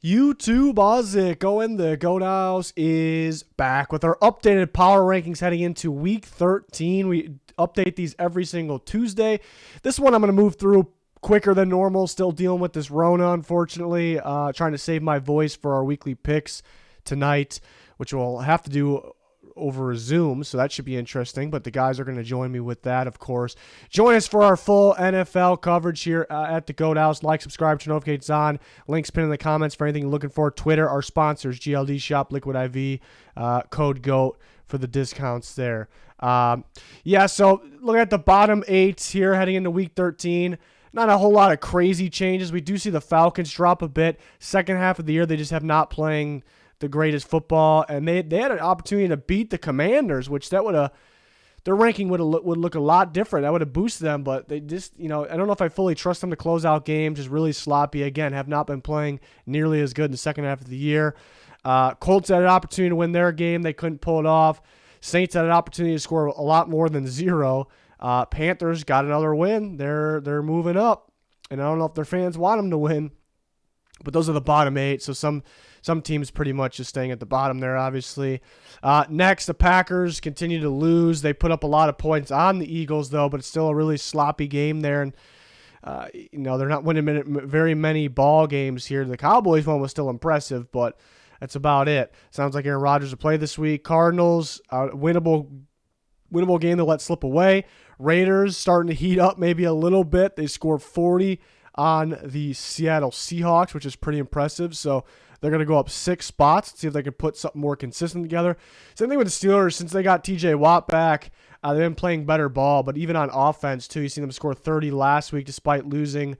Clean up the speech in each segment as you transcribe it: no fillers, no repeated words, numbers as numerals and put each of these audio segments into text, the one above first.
YouTube, how's it going? The Goat House is back with our updated power rankings heading into week 13. We update these every single Tuesday. This one I'm going to move through quicker than normal. Still dealing with this Rona, unfortunately. Trying to save my voice for our weekly picks tonight, which we'll have to do over Zoom, so that should be interesting, but the guys are going to join me with that, of course. Join us for our full NFL coverage here at the Goat House. Like, subscribe, turn notifications on. Links pinned in the comments for anything you're looking for. Twitter, our sponsors, GLD Shop, Liquid IV, code GOAT for the discounts there. So look at the bottom 8 here heading into week 13. Not a whole lot of crazy changes. We do see the Falcons drop a bit. Second half of the year, they just have not playing the greatest football, and they had an opportunity to beat the Commanders, which that would have, their ranking would look a lot different. That would have boosted them, but they just, I don't know if I fully trust them to close out games. Just really sloppy. Again, have not been playing nearly as good in the second half of the year. Colts had an opportunity to win their game. They couldn't pull it off. Saints had an opportunity to score a lot more than 0. Panthers got another win. They're moving up, and I don't know if their fans want them to win, but those are the bottom 8. So some teams pretty much just staying at the bottom there, obviously. Next, the Packers continue to lose. They put up a lot of points on the Eagles, though, but it's still a really sloppy game there. And, they're not winning very many ball games here. The Cowboys one was still impressive, but that's about it. Sounds like Aaron Rodgers will play this week. Cardinals, winnable game to let slip away. Raiders starting to heat up maybe a little bit. They scored 40 on the Seattle Seahawks, which is pretty impressive. So they're going to go up 6 spots, see if they can put something more consistent together. Same thing with the Steelers. Since they got TJ Watt back, they've been playing better ball, but even on offense, too. You see them score 30 last week despite losing.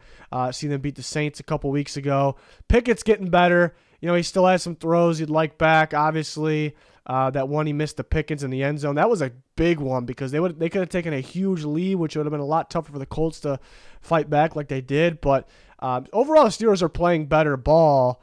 See them beat the Saints a couple weeks ago. Pickett's getting better. He still has some throws you'd like back, obviously. That one he missed the Pickens in the end zone. That was a big one because they could have taken a huge lead, which would have been a lot tougher for the Colts to fight back like they did. But overall, the Steelers are playing better ball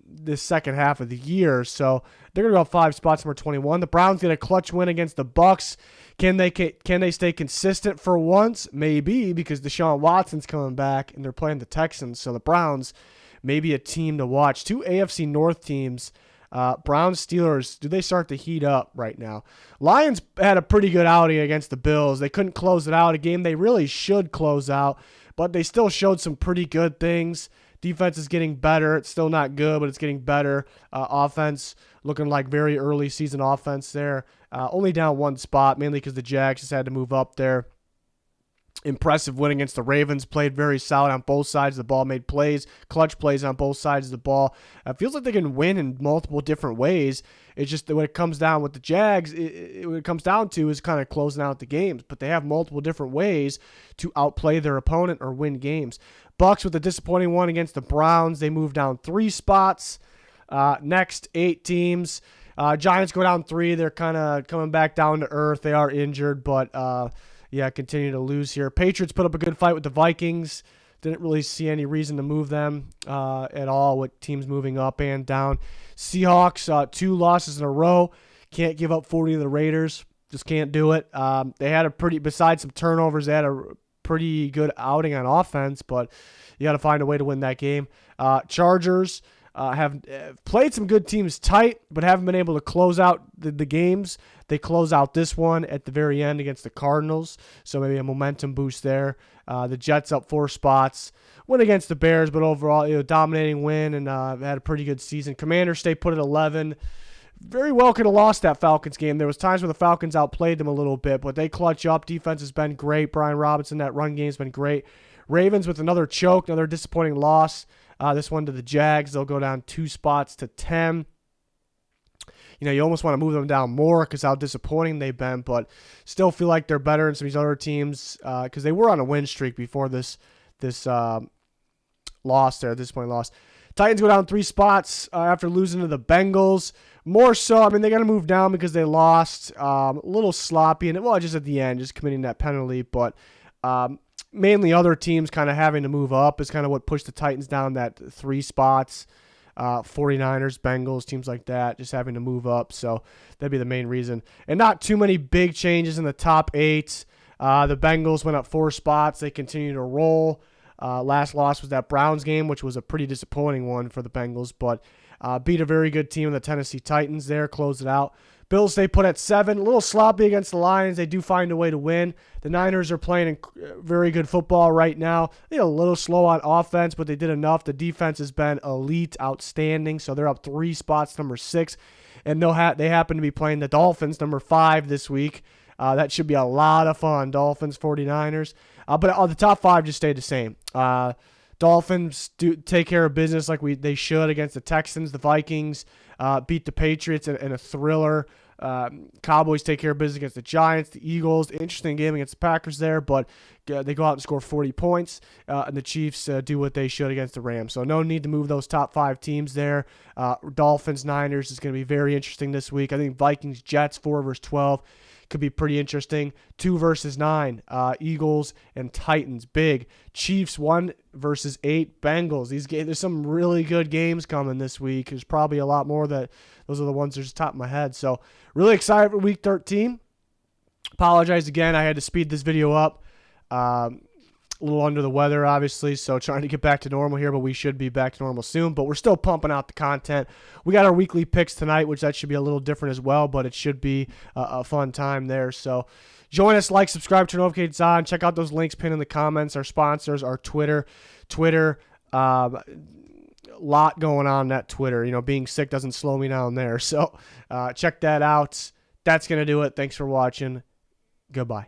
this second half of the year. So they're going to go up 5 spots, number 21. The Browns get a clutch win against the Bucks. Can they stay consistent for once? Maybe, because Deshaun Watson's coming back and they're playing the Texans. So the Browns may be a team to watch. 2 AFC North teams. Browns, Steelers, do they start to heat up right now? Lions had a pretty good outing against the Bills. They couldn't close it out, a game they really should close out, but they still showed some pretty good things. Defense is getting better. It's still not good, but it's getting better. Offense looking like very early season offense there. Only down 1 spot, mainly because the Jags just had to move up there. Impressive win against the Ravens. Played very solid on both sides of the ball. Made plays, clutch plays on both sides of the ball. It feels like they can win in multiple different ways. It's just that when it comes down with the Jags, what it comes down to is kind of closing out the games. But they have multiple different ways to outplay their opponent or win games. Bucks with a disappointing one against the Browns. They move down 3 spots. Next 8 teams. Giants go down 3. They're kind of coming back down to earth. They are injured, but continue to lose here. Patriots put up a good fight with the Vikings. Didn't really see any reason to move them at all with teams moving up and down. Seahawks, 2 losses in a row. Can't give up 40 to the Raiders. Just can't do it. They had besides some turnovers, they had a pretty good outing on offense, but you got to find a way to win that game. Chargers have played some good teams tight, but haven't been able to close out the games. They close out this one at the very end against the Cardinals, so maybe a momentum boost there. The Jets up 4 spots. Win against the Bears, but overall, dominating win and had a pretty good season. Commanders stay put at 11. Very well could have lost that Falcons game. There was times where the Falcons outplayed them a little bit, but they clutch up. Defense has been great. Brian Robinson, that run game has been great. Ravens with another choke, another disappointing loss. This one to the Jags. They'll go down 2 spots to 10. You almost want to move them down more because how disappointing they've been, but still feel like they're better than some of these other teams because they were on a win streak before this loss there, this point loss. Titans go down 3 spots after losing to the Bengals. More so, they got to move down because they lost. A little sloppy, and just at the end, just committing that penalty, but mainly other teams kind of having to move up is kind of what pushed the Titans down that 3 spots. 49ers, Bengals, teams like that, just having to move up. So that'd be the main reason. And not too many big changes in the top 8. The Bengals went up 4 spots. They continue to roll. Last loss was that Browns game, which was a pretty disappointing one for the Bengals, but beat a very good team, the Tennessee Titans there, closed it out. Bills stay put at 7, a little sloppy against the Lions. They do find a way to win. The Niners are playing very good football right now. They're a little slow on offense, but they did enough. The defense has been elite, outstanding, so they're up 3 spots, number 6. And they happen to be playing the Dolphins, number 5 this week. That should be a lot of fun, Dolphins, 49ers. But the top 5 just stayed the same. Dolphins do take care of business like they should against the Texans. The Vikings beat the Patriots in a thriller. Cowboys take care of business against the Giants, the Eagles. Interesting game against the Packers there, but they go out and score 40 points, and the Chiefs do what they should against the Rams. So no need to move those top 5 teams there. Dolphins, Niners is going to be very interesting this week. I think Vikings, Jets, 4 versus 12. Could be pretty interesting. 2 versus 9. Eagles and Titans. Big. Chiefs 1 versus 8. Bengals. There's some really good games coming this week. There's probably a lot more that those are the ones that are just top of my head. So really excited for week 13. Apologize again. I had to speed this video up. A little under the weather, obviously, so trying to get back to normal here, but we should be back to normal soon. But we're still pumping out the content. We got our weekly picks tonight, which that should be a little different as well, but it should be a fun time there. So join us, like, subscribe, turn notifications on. Check out those links pinned in the comments, our sponsors, our Twitter, lot going on that Twitter. Being sick doesn't slow me down there. So check that out. That's going to do it. Thanks for watching. Goodbye.